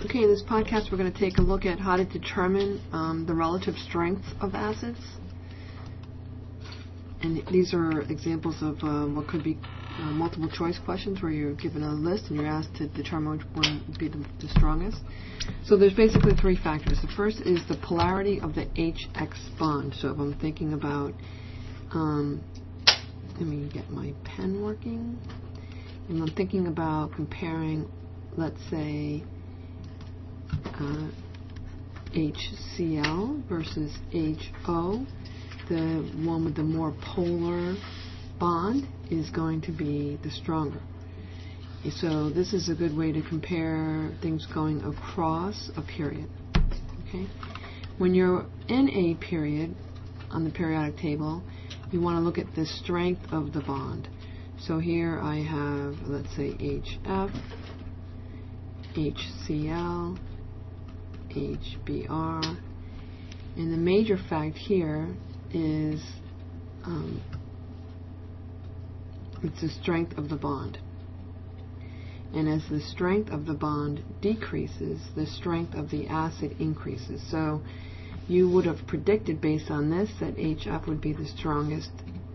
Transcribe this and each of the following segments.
Okay, in this podcast we're going to take a look at how to determine the relative strengths of acids. And these are examples of what could be multiple choice questions where you're given a list and you're asked to determine which one would be the strongest. So there's basically three factors. The first is the polarity of the HX bond. So if I'm thinking about, let me get my pen working. And I'm thinking about comparing, let's say, HCl versus HO. The one with the more polar bond is going to be the stronger. So this is a good way to compare things going across a period. Okay? When you're in a period on the periodic table, you want to look at the strength of the bond. So here I have, let's say, HF, HCl, HBr, and the major fact here is it's the strength of the bond. And as the strength of the bond decreases, the strength of the acid increases. So you would have predicted based on this that HF would be the strongest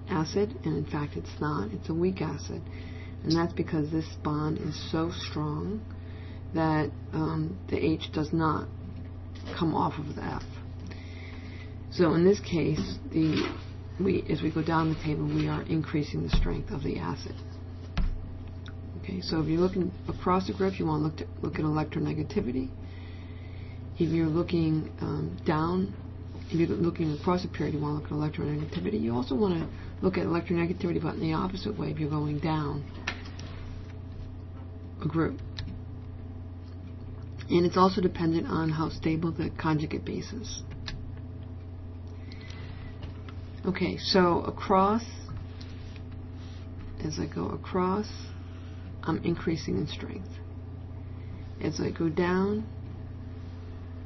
acid, and in fact it's not. It's a weak acid. And that's because this bond is so strong that the H does not come off of the F. So in this case, as we go down the table, we are increasing the strength of the acid. Okay, so if you're looking across the group, you want to look at electronegativity. If you're looking if you're looking across a period, you want to look at electronegativity. You also want to look at electronegativity, but in the opposite way, if you're going down a group. And it's also dependent on how stable the conjugate base is. Okay, so across, as I go across, I'm increasing in strength. As I go down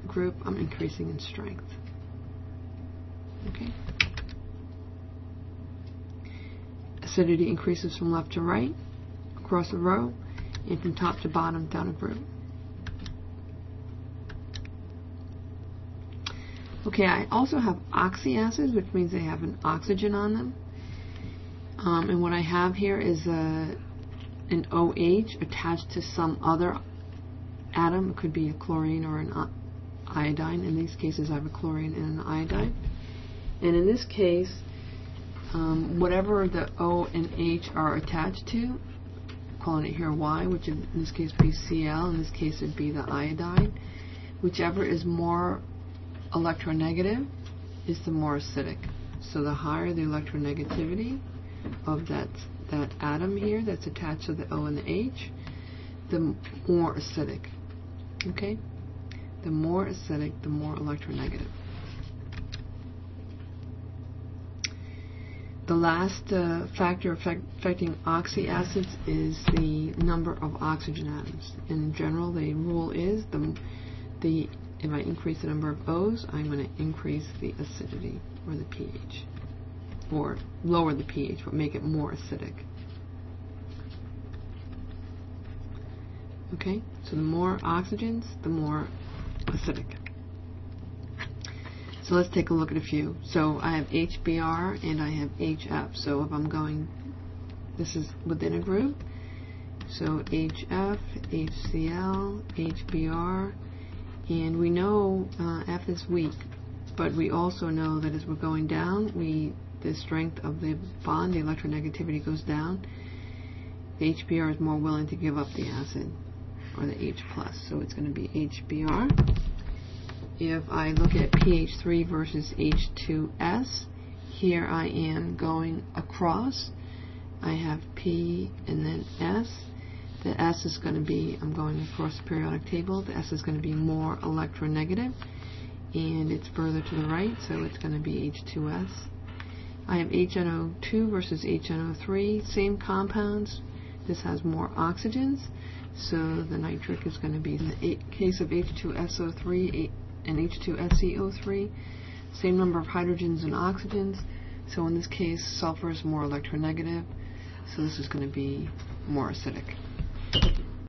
group, I'm increasing in strength. Okay. Acidity increases from left to right, across a row, and from top to bottom down a group. Okay, I also have oxyacids, which means they have an oxygen on them. And what I have here is an OH attached to some other atom. It could be a chlorine or an iodine. In these cases, I have a chlorine and an iodine. And in this case, whatever the O and H are attached to, I'm calling it here Y, which in this case would be Cl, in this case it would be the iodine. Whichever is more electronegative is the more acidic. So the higher the electronegativity of that atom here that's attached to the O and the H, the more acidic. Okay? The more acidic, the more electronegative. The last factor affecting oxyacids is the number of oxygen atoms. In general, the rule is if I increase the number of O's, I'm going to increase the acidity or the pH, or lower the pH, but make it more acidic. Okay, so the more oxygens, the more acidic. So let's take a look at a few. So I have HBr and I have HF. So if I'm going, this is within a group. So HF, HCl, HBr, and we know F is weak, but we also know that as we're going down, the strength of the bond, the electronegativity goes down. The HBr is more willing to give up the acid, or the H+, so it's going to be HBr. If I look at pH 3 versus H2S, here I am going across. I have P and then S. The S is going to be, I'm going across the periodic table, the S is going to be more electronegative, and it's further to the right, so it's going to be H2S. I have HNO2 versus HNO3, same compounds. This has more oxygens, so the nitric is going to be, in the case of H2SO3 and H2SeO3, same number of hydrogens and oxygens, so in this case sulfur is more electronegative, so this is going to be more acidic.